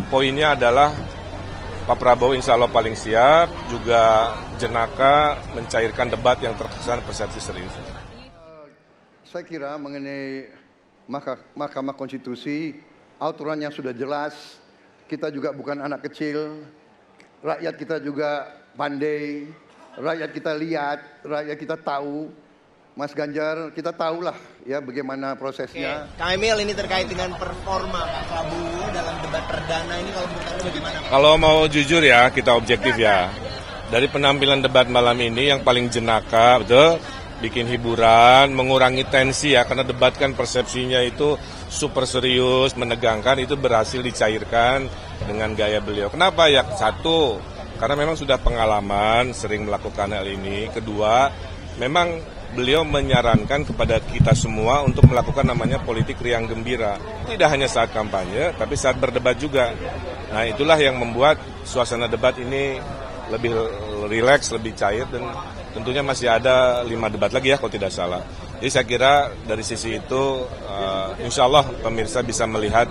Poinnya adalah Pak Prabowo insya Allah paling siap, juga jenaka mencairkan debat yang terkesan persepsi serius. Saya kira mengenai Mahkamah Konstitusi, aturannya sudah jelas, kita juga bukan anak kecil, rakyat kita juga pandai, rakyat kita lihat, rakyat kita tahu. Mas Ganjar, kita tahulah ya bagaimana prosesnya. Kang Emil, ini terkait dengan performa Pak Prabowo dalam debat perdana ini, kalau menurut Anda bagaimana? Kalau mau jujur ya, kita objektif ya. Dari penampilan debat malam ini yang paling jenaka, betul, bikin hiburan, mengurangi tensi ya, karena debat kan persepsinya itu super serius, menegangkan, itu berhasil dicairkan dengan gaya beliau. Kenapa ya? Satu, karena memang sudah pengalaman, sering melakukan hal ini. Kedua, memang beliau menyarankan kepada kita semua untuk melakukan namanya politik riang gembira. Tidak hanya saat kampanye, tapi saat berdebat juga. Nah, itulah yang membuat suasana debat ini lebih rileks, lebih cair, dan tentunya masih ada 5 debat lagi ya kalau tidak salah. Jadi saya kira dari sisi itu, insya Allah pemirsa bisa melihat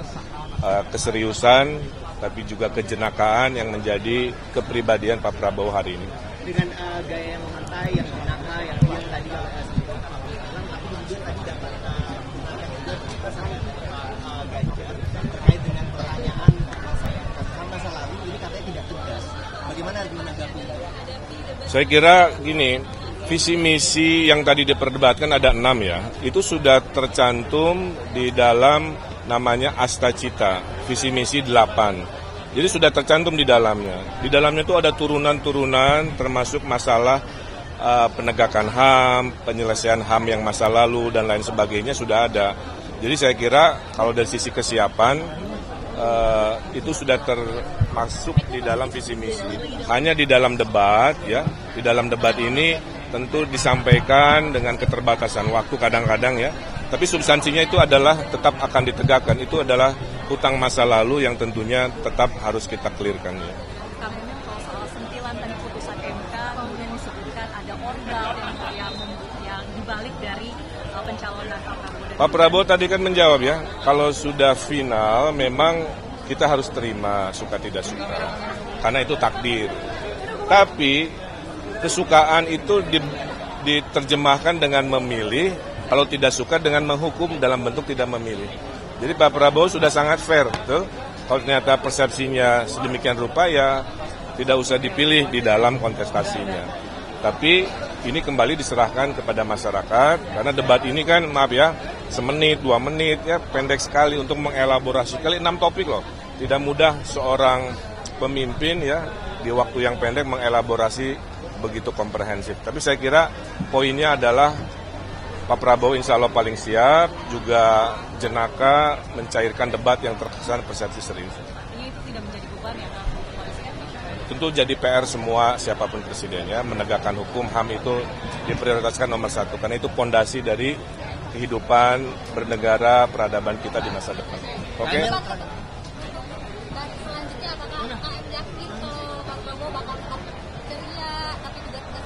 keseriusan, tapi juga kejenakaan yang menjadi kepribadian Pak Prabowo hari ini. Dengan gaya yang memantai, yang jenaka, yang tadi kalau tapi kemudian tadi dapat Ganjar terkait dengan pertanyaan masa lalu, ini katanya tidak tegas. Bagaimana menanggapi? Saya kira gini, visi misi yang tadi diperdebatkan ada 6 ya, itu sudah tercantum di dalam namanya Asta Cita, visi misi 8. Jadi sudah tercantum di dalamnya. Di dalamnya itu ada turunan-turunan termasuk masalah penegakan HAM, penyelesaian HAM yang masa lalu dan lain sebagainya sudah ada. Jadi saya kira kalau dari sisi kesiapan itu sudah termasuk di dalam visi misi. Hanya di dalam debat ya, di dalam debat ini tentu disampaikan dengan keterbatasan waktu kadang-kadang ya. Tapi substansinya itu adalah tetap akan ditegakkan. Itu adalah hutang masa lalu yang tentunya tetap harus kita clearkan ya. Kemudian kalau soal sentilan tadi putusan MK, kemudian disebutkan ada ordal yang dibalik dari pencalonan Pak Prabowo. Pak Prabowo tadi kan menjawab ya, kalau sudah final memang kita harus terima suka tidak suka, karena itu takdir. Tapi kesukaan itu diterjemahkan dengan memilih, kalau tidak suka dengan menghukum dalam bentuk tidak memilih. Jadi Pak Prabowo sudah sangat fair, tuh. Kalau ternyata persepsinya sedemikian rupa ya tidak usah dipilih di dalam kontestasinya. Tapi ini kembali diserahkan kepada masyarakat, karena debat ini kan maaf ya, semenit, 2 menit ya, pendek sekali untuk mengelaborasi kali 6 topik loh. Tidak mudah seorang pemimpin ya di waktu yang pendek mengelaborasi begitu komprehensif. Tapi saya kira poinnya adalah Pak Prabowo insya Allah paling siap, juga jenaka mencairkan debat yang terkesan persepsi serius. Artinya itu tidak menjadi beban ya Pak? Tentu jadi PR semua siapapun presidennya, menegakkan hukum HAM itu diprioritaskan nomor 1, karena itu pondasi dari kehidupan bernegara, peradaban kita di masa depan. Oke? Selanjutnya apakah yakin kalau Pak Prabowo bakal tetap ceria tapi juga tidak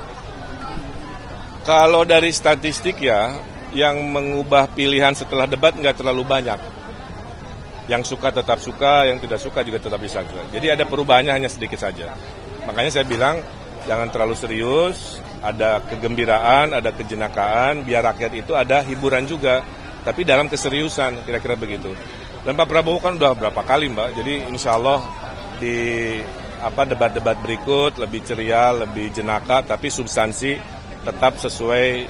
Kalau dari statistik ya, yang mengubah pilihan setelah debat nggak terlalu banyak. Yang suka tetap suka, yang tidak suka juga tetap bisa. Jadi ada perubahannya hanya sedikit saja. Makanya saya bilang jangan terlalu serius, ada kegembiraan, ada kejenakaan, biar rakyat itu ada hiburan juga. Tapi dalam keseriusan, kira-kira begitu. Dan Pak Prabowo kan udah berapa kali Mbak, jadi insya Allah di debat-debat berikut lebih ceria, lebih jenaka, tapi substansi tetap sesuai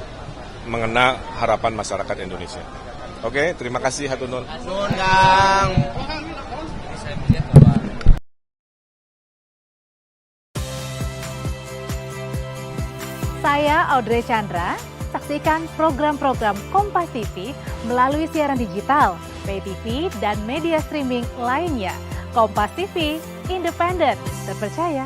mengena harapan masyarakat Indonesia. Oke, terima kasih hatur nuhun. Nuhun Kang. Saya Audrey Chandra. Saksikan program-program Kompas TV melalui siaran digital, pay TV, dan media streaming lainnya. Kompas TV, independen, terpercaya,